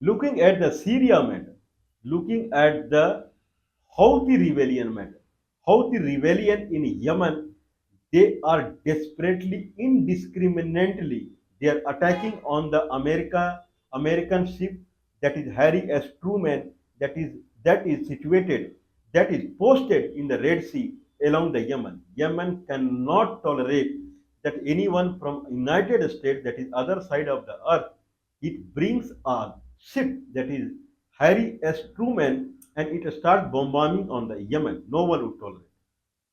Looking at the Syria matter, looking at the Houthi rebellion matter, Houthi rebellion in Yemen, they are desperately, indiscriminately, they are attacking on the American ship that is Harry S. Truman, that is situated, that is posted in the Red Sea along the Yemen. Yemen cannot tolerate that anyone from United States, that is other side of the earth, it brings a ship that is Harry S. Truman and it starts bombarding on the Yemen. No one would tolerate.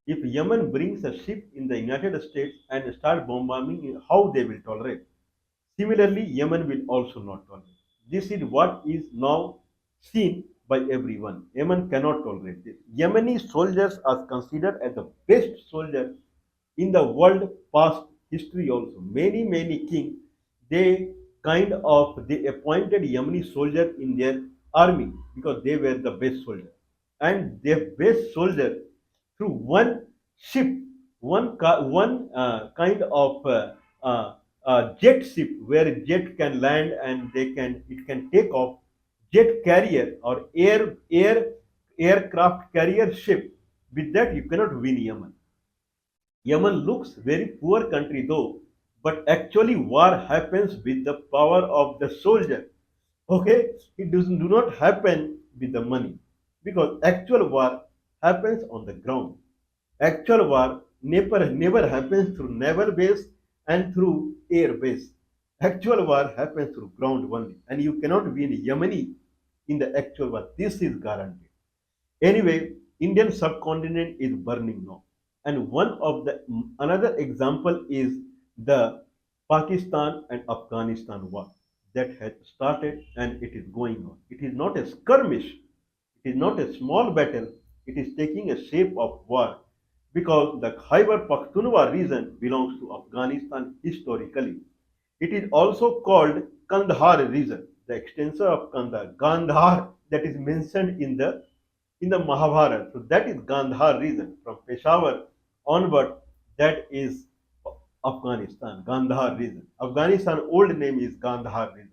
If Yemen brings a ship in the United States and start bombarding, how they will tolerate? Similarly, Yemen will also not tolerate. This is what is now seen by everyone. Yemen cannot tolerate this. Yemeni soldiers are considered as the best soldiers in the world past history also. Many kings, they they appointed Yemeni soldier in their army because they were the best soldier. And their best soldier through one ship, one kind of jet ship where jet can land and it can take off, jet carrier or aircraft carrier ship. With that, you cannot win Yemen. Yemen looks very poor country though, but actually war happens with the power of the soldier. Okay, it doesn't do not happen with the money because actual war happens on the ground. Actual war never happens through naval base and through air base. Actual war happens through ground only, and you cannot win Yemeni in the actual war. This is guaranteed. Anyway, Indian subcontinent is burning now. And one of the another example is the Pakistan and Afghanistan war that has started and it is going on. It is not a skirmish, it is not a small battle, it is taking a shape of war because the Khyber Pakhtunkhwa region belongs to Afghanistan historically. It is also called Kandahar region, the extension of Kandahar. Gandhar that is mentioned in the Mahabharata. So that is Gandhar region. From Peshawar onward, that is Afghanistan, Gandhar region. Afghanistan old name is Gandhar region.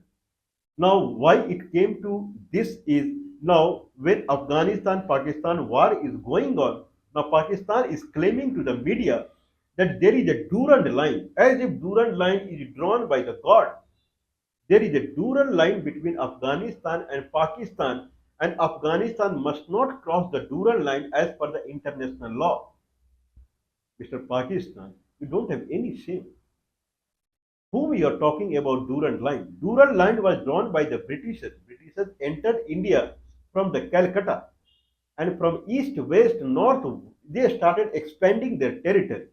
Now, why it came to this is now when Afghanistan Pakistan war is going on, now Pakistan is claiming to the media that there is a Durand line, as if Durand line is drawn by the God. There is a Durand line between Afghanistan and Pakistan, and Afghanistan must not cross the Durand line as per the international law. Mr. Pakistan, you don't have any shame. Who we are talking about Durand line? Durand line was drawn by the Britishers. Britishers entered India from the Calcutta and from east, west, north, they started expanding their territory.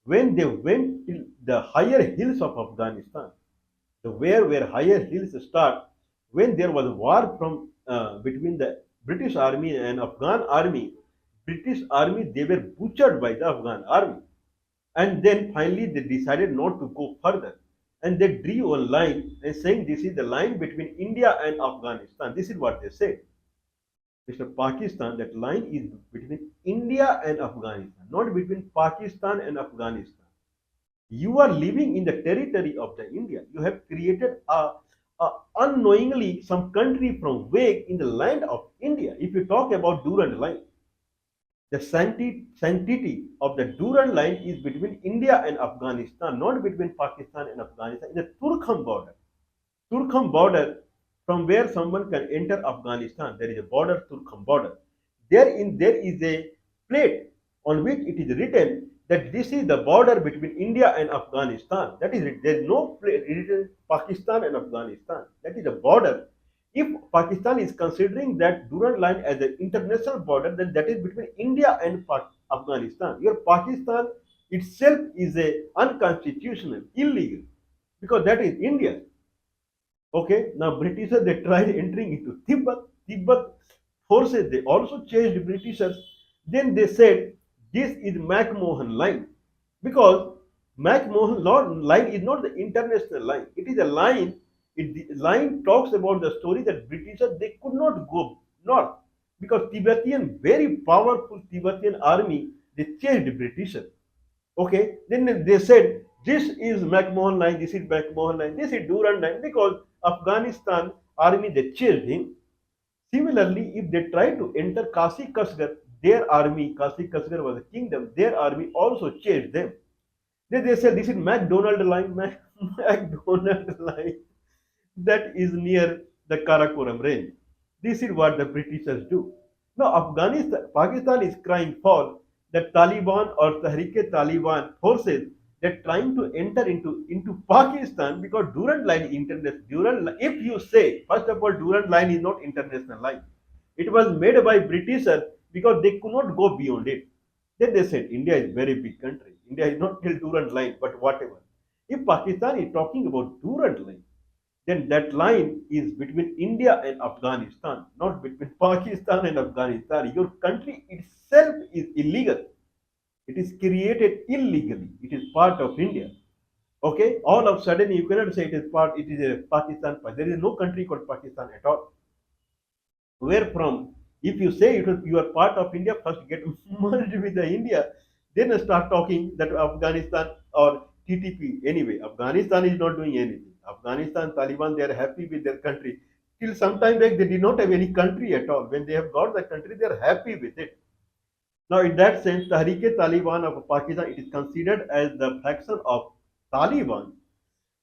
When they went to the higher hills of Afghanistan, the where higher hills start, when there was a war from between the British army and Afghan army, British army they were butchered by the Afghan army, and then finally they decided not to go further, and they drew a line and saying this is the line between India and Afghanistan. This is what they said. Mr. Pakistan, that line is between India and Afghanistan, not between Pakistan and Afghanistan. You are living in the territory of the India. You have created a unknowingly some country from way in the land of India. If you talk about Durand line, the sanctity of the Durand line is between India and Afghanistan, not between Pakistan and Afghanistan. In the Turkham border, from where someone can enter Afghanistan, there is a border, Turkham border. There is a plate on which it is written that this is the border between India and Afghanistan. That is it. There is no plate written Pakistan and Afghanistan. That is the border. If Pakistan is considering that Durand line as an international border, then that is between India and Afghanistan. Your Pakistan itself is a unconstitutional, illegal, because that is India. Okay, now Britishers they tried entering into Tibet. Tibet forces they also chased Britishers. Then they said this is McMahon line because McMahon line is not the international line. It is a line. The line talks about the story that Britishers they could not go north because Tibetan very powerful Tibetan army they chased Britishers. Okay, then they said This is McMahon line, this is McMahon line, this is Durand line, because Afghanistan army they chased him. Similarly, if they try to enter Kasi Kasgar, their army, Kasi Kasgar was a kingdom, their army also chased them. They said this is McDonald line, McDonald line that is near the Karakoram range. This is what the Britishers do. Now, Pakistan is crying foul that Taliban or Tehrik-e-Taliban forces they're trying to enter into Pakistan because Durand line is international. If you say, first of all, Durand line is not international line. It was made by Britishers because they could not go beyond it. Then they said India is a very big country. India is not till Durand line, but whatever. If Pakistan is talking about Durand line, then that line is between India and Afghanistan, not between Pakistan and Afghanistan. Your country itself is illegal. It is created illegally. It is part of India. Okay, all of a sudden you cannot say it is part. It is a Pakistan. There is no country called Pakistan at all. Where from? If you say you are part of India, first get merged with the India, then start talking that Afghanistan or TTP. Anyway, Afghanistan is not doing anything. Afghanistan, Taliban, they are happy with their country. Till some time back, they did not have any country at all. When they have got the country, they are happy with it. Now, in that sense, Tehrik-e-Taliban of Pakistan, it is considered as the faction of Taliban.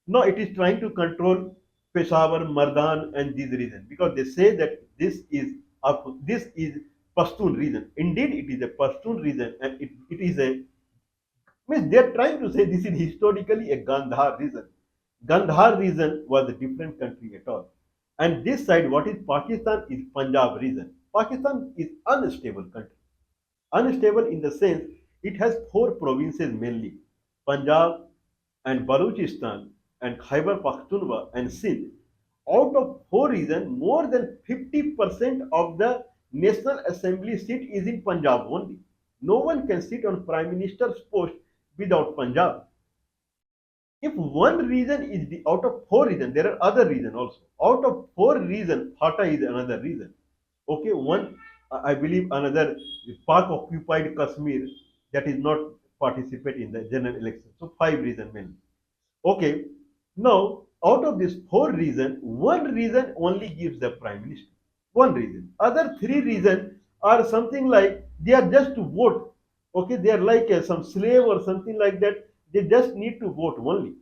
No, it is trying to control Peshawar, Mardan, and these regions because they say that this is Pashtun region. Indeed, it is a Pashtun region, and it is a means they are trying to say this is historically a Gandhar region. Gandhar region was a different country at all, and this side, what is Pakistan, is Punjab region. Pakistan is unstable country. Unstable in the sense it has four provinces mainly: Punjab and Balochistan and Khyber Pakhtunkhwa and Sindh. Out of four regions, more than 50% of the National Assembly seat is in Punjab only. No one can sit on Prime Minister's post without Punjab. If one region is the out of four regions, there are other regions also. Out of four regions, Hata is another region. Okay, one I believe another Pak occupied Kashmir that is not participate in the general election. So five regions mainly. Okay, now out of this four reason, one reason only gives the prime minister. One reason. Other three reasons are something like they are just to vote. Okay, they are like some slave or something like that. They just need to vote only.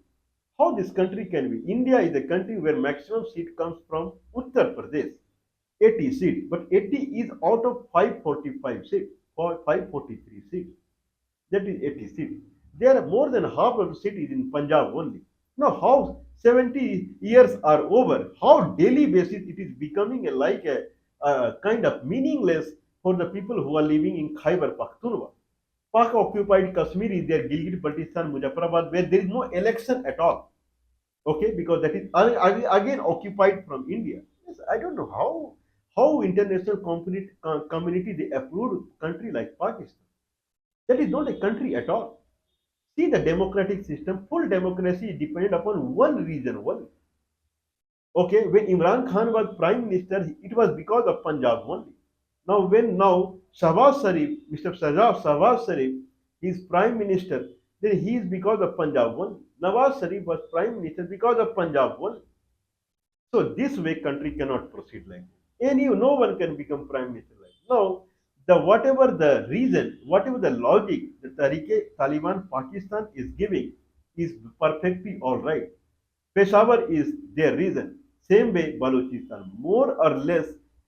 How this country can be? India is a country where maximum seat comes from Uttar Pradesh, 80 seats, but 80 is out of 545 seats or 543 seats. That is 80 seats. There are more than half of the cities in Punjab only. Now, how 70 years are over, how daily basis it is becoming a kind of meaningless for the people who are living in Khyber Pakhtunkhwa. Pak occupied Kashmir is there, Gilgit Baltistan, Muzaffarabad, where there is no election at all. Okay, because that is again occupied from India. Yes, I don't know how international community they approved country like Pakistan. That is not a country at all. See the democratic system, full democracy is dependent upon one region only. Okay, when Imran Khan was prime minister, it was because of Punjab only. Now Shahbaz Sharif, Mr. Shahbaz Sharif, is prime minister, then he is because of Punjab only. Nawaz Sharif was prime minister because of Punjab only. So this way country cannot proceed like this. And no one can become prime minister like this. Now, the whatever the reason, whatever the logic the Taliban Pakistan is giving is perfectly all right. Peshawar is their reason. Same way Balochistan. More or less,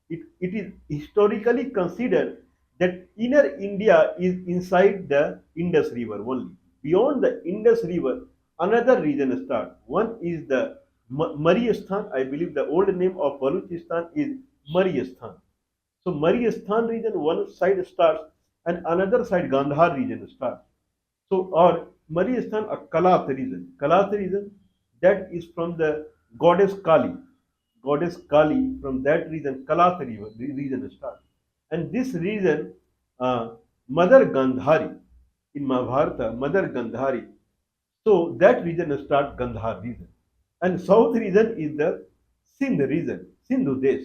it is historically considered that inner India is inside the Indus River only. Beyond the Indus River, another region starts. One is the Mariyasthan. I believe the old name of Balochistan is Mariyasthan. So Mariyasthan region one side starts and another side Gandhar region starts. So or Mariyasthan a Kalath region. Kalath region that is from the goddess Kali. Goddess Kali from that region Kalath region starts. And this region Mother Gandhari in Mahabharata, Mother Gandhari. So that region starts Gandhar region. And south region is the Sindh region, Sindhu Desh.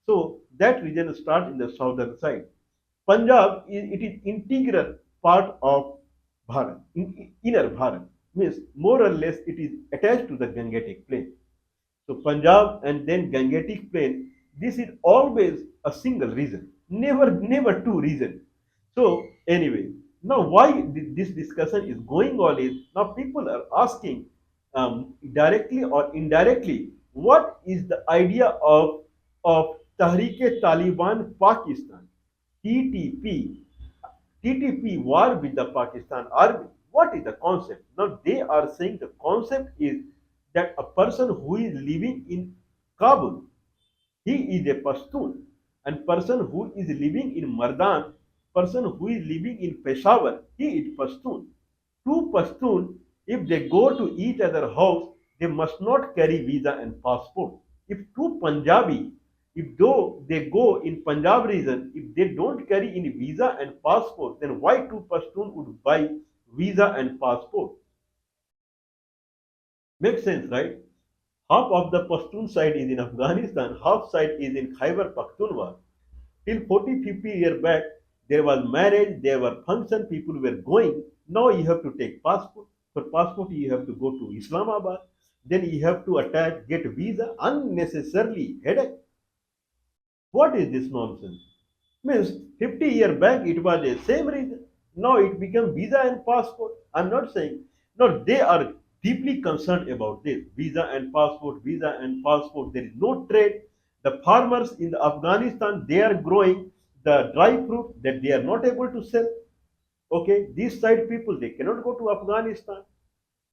So that region starts in the southern side. Punjab it is integral part of Bharat, inner Bharat. Means more or less it is attached to the Gangetic Plain. So Punjab and then Gangetic Plain, this is always a single reason, never two reasons. So anyway, now why this discussion is going on is now people are asking directly or indirectly what is the idea of Tahrik-e-Taliban Pakistan TTP TTP war with the Pakistan army. What is the concept? Now they are saying the concept is that a person who is living in Kabul, he is a Pashtun, and person who is living in Mardan, person who is living in Peshawar, he is Pashtun. Two Pashtun, if they go to each other house, they must not carry visa and passport. If two Punjabi, if though they go in Punjab region, if they don't carry any visa and passport, then why two Pashtun would buy visa and passport? Makes sense, right? Half of the Pashtun side is in Afghanistan, half side is in Khyber Pakhtunkhwa. Till 40, 50 years back, there was marriage, there were function, people were going. Now you have to take passport. For passport, you have to go to Islamabad. Then you have to attach, get visa, unnecessarily headache. What is this nonsense? Means 50 years back it was the same reason. Now it became visa and passport. I'm not saying. No, they are deeply concerned about this. Visa and passport, visa and passport. There is no trade. The farmers in the Afghanistan, they are growing the dry fruit that they are not able to sell. Okay, these side people, they cannot go to Afghanistan.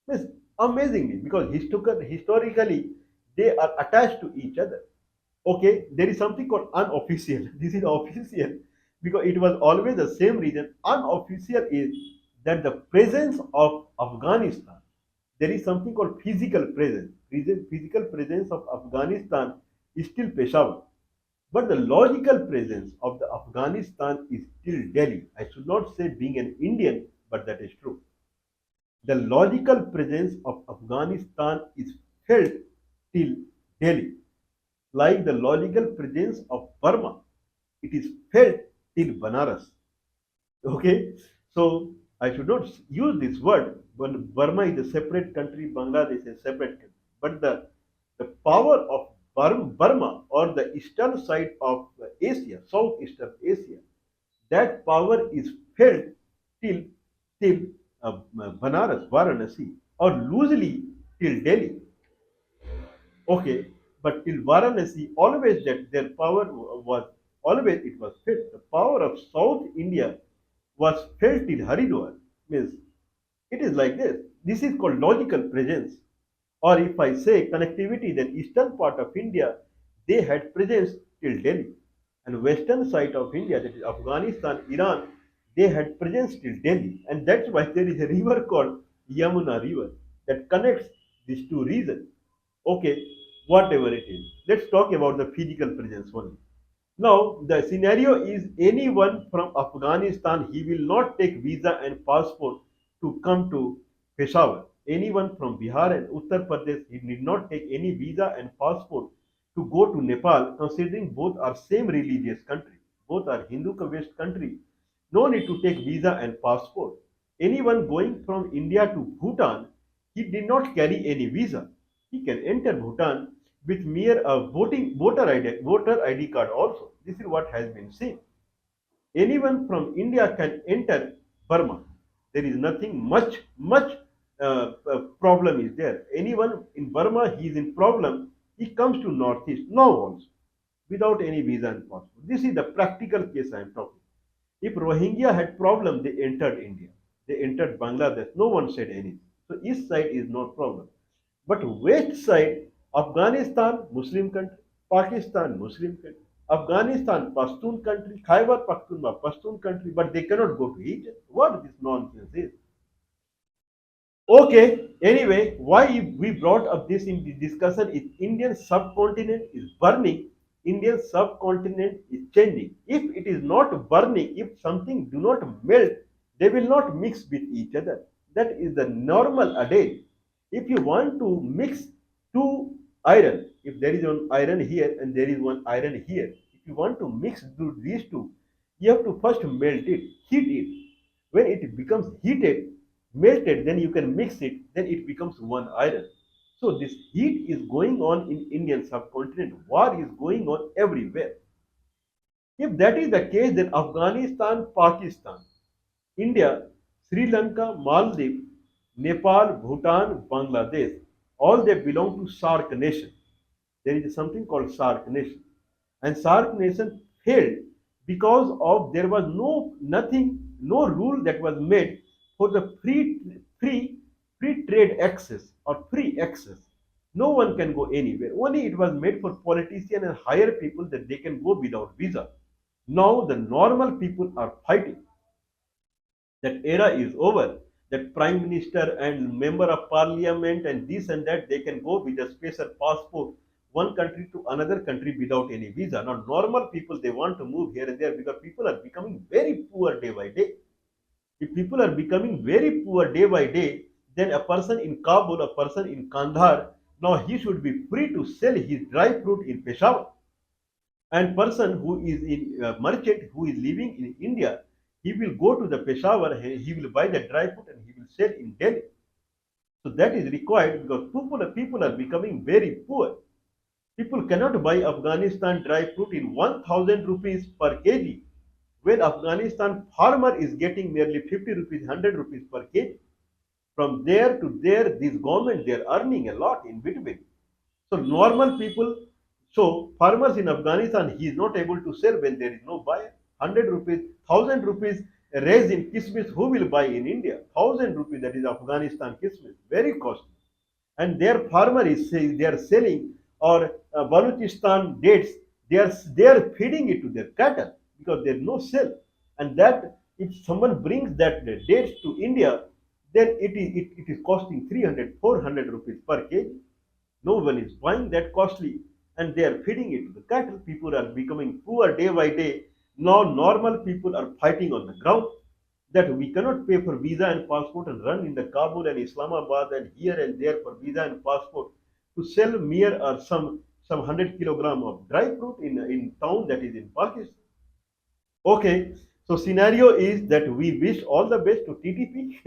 Means amazingly, because historically they are attached to each other. Okay, there is something called unofficial. This is official because it was always the same reason. Unofficial is that the presence of Afghanistan, there is something called physical presence. Physical presence of Afghanistan is still Peshawar. But the logical presence of the Afghanistan is still Delhi. I should not say being an Indian, but that is true. The logical presence of Afghanistan is felt till Delhi, like the logical presence of Burma. It is felt till Banaras. Okay, so I should not use this word. But Burma is a separate country, Bangladesh is a separate country. But the power of Burma or the eastern side of Asia, Southeastern Asia, that power is felt till till Banaras, Varanasi, or loosely till Delhi. Okay, but till Varanasi, always that their power was always it was felt. The power of South India was felt till Haridwar. Means it is like this. This is called logical presence. Or if I say connectivity, then eastern part of India, they had presence till Delhi. And western side of India, that is Afghanistan, Iran, they had presence till Delhi. And that's why there is a river called Yamuna River that connects these two regions. Okay, whatever it is. Let's talk about the physical presence only. Now, the scenario is anyone from Afghanistan, he will not take visa and passport to come to Peshawar. Anyone from Bihar and Uttar Pradesh, he need not take any visa and passport to go to Nepal, considering both are same religious country. Both are Hindu-based country. No need to take visa and passport. Anyone going from India to Bhutan, he did not carry any visa. He can enter Bhutan with mere voter ID card also. This is what has been seen. Anyone from India can enter Burma. There is nothing much problem is there. Anyone in Burma, he is in problem. He comes to Northeast now also without any visa and passport. This is the practical case I am talking. If Rohingya had problem, they entered India. They entered Bangladesh. No one said anything. So east side is no problem. But west side, Afghanistan, Muslim country, Pakistan, Muslim country, Afghanistan, Pashtun country, Khyber Pakhtunkhwa, Pashtun country, but they cannot go to each other. What this nonsense is? Okay, anyway, why we brought up this in the discussion is Indian subcontinent is burning, Indian subcontinent is changing. If it is not burning, if something do not melt, they will not mix with each other. That is the normal adage. If you want to mix two iron, if there is one iron here and there is one iron here, if you want to mix these two, you have to first melt it, heat it. When it becomes heated, melted, then you can mix it then it becomes one iron. So this heat is going on in Indian subcontinent. War is going on everywhere. If that is the case, then Afghanistan, Pakistan, India, Sri Lanka, Maldives, Nepal, Bhutan, Bangladesh, all they belong to SARC nation. There is something called SARC nation. And SARC nation failed because of there was no rule that was made for the free, free trade access or free access. No one can go anywhere. Only it was made for politicians and higher people that they can go without visa. Now the normal people are fighting. That era is over. That prime minister and member of parliament and this and that, they can go with a special passport one country to another country without any visa. Now normal people, they want to move here and there because people are becoming very poor day by day. If people are becoming very poor day by day, then a person in Kabul, a person in Kandahar, now he should be free to sell his dry fruit in Peshawar. And person who is in merchant who is living in India, he will go to the Peshawar, he will buy the dry fruit and he will sell in Delhi. So that is required because people are becoming very poor. People cannot buy Afghanistan dry fruit in 1000 rupees per kg when Afghanistan farmer is getting merely 50 rupees, 100 rupees per kg. From there to there, this government, they are earning a lot in between. So normal people, so farmers in Afghanistan, he is not able to sell when there is no buyer. 100 rupees, 1000 rupees raised in kismis, who will buy in India? 1000 rupees, that is Afghanistan kismis, very costly. And their farmer is saying they are selling or Balochistan dates, they are feeding it to their cattle because there is no sale. And that if someone brings that dates to India, then it is costing 300, 400 rupees per kg. No one is buying that costly and they are feeding it to the cattle. People are becoming poor day by day. Now normal people are fighting on the ground that we cannot pay for visa and passport and run in the Kabul and Islamabad and here and there for visa and passport to sell mere or some 100 kilogram of dry fruit in town that is in Pakistan. Okay, so scenario is that we wish all the best to TTP.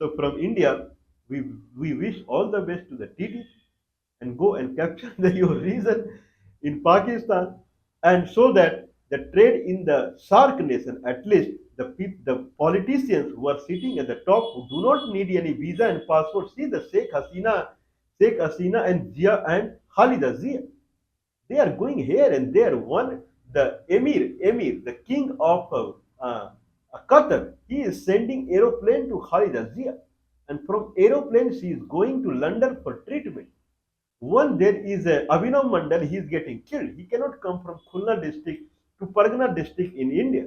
So from India, we wish all the best to the TTP and go and capture your region in Pakistan, and so that the trade in the SARC nation, at least the politicians who are sitting at the top who do not need any visa and passport, see the Sheikh Hasina and Zia and Khalida Zia. They are going here and there. One, the Emir, the king of Qatar, he is sending aeroplane to Khalida Zia, and from aeroplane she is going to London for treatment. One, there is a Abhinav Mandal, he is getting killed. He cannot come from Khulna district to Pargana district in India.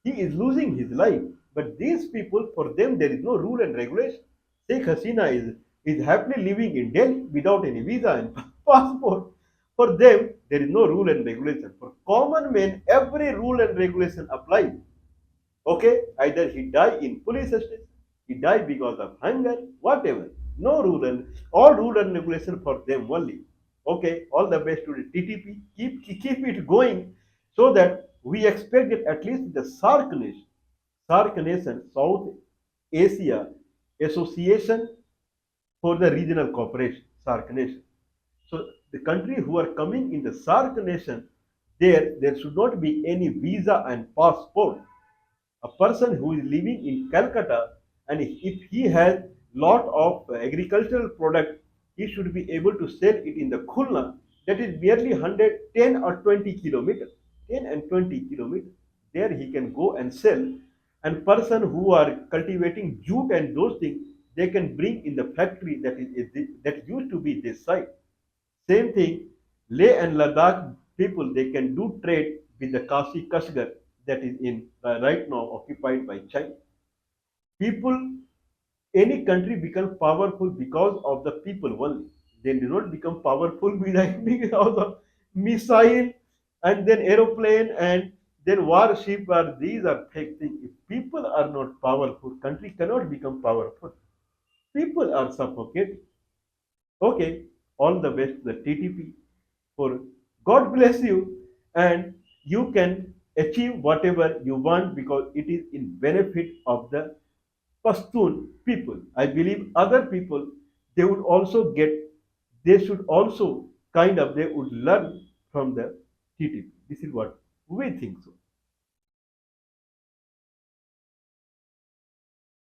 He is losing his life. But these people, for them, there is no rule and regulation. Sheikh Hasina is happily living in Delhi without any visa and passport. For them, there is no rule and regulation. For common men, every rule and regulation applies. Okay, either he die in police station, he die because of hunger, whatever. No rule and all rule and regulation for them only. Okay, all the best to the TTP. Keep it going so that we expect that at least the SARC nation, South Asia Association for the Regional Cooperation, SARC nation. So the country who are coming in the SARC nation, there should not be any visa and passport. A person who is living in Calcutta and if he has lot of agricultural product, he should be able to sell it in the Khulna, that is merely 110 or 20 kilometers, 10 and 20 kilometers. There he can go and sell. And person who are cultivating jute and those things, they can bring in the factory that used to be this side. Same thing, Leh and Ladakh people, they can do trade with the Kasi Kashgar that is in right now occupied by China. People, any country become powerful because of the people only. They do not become powerful because of missile and then aeroplane and then warship or these are fake things. If people are not powerful, country cannot become powerful. People are suffocating. Okay, all the best to the TTP for God bless you and you can achieve whatever you want because it is in benefit of the Pashtun people. I believe other people they would also get they should also they would learn from the TTP. This is what we think so.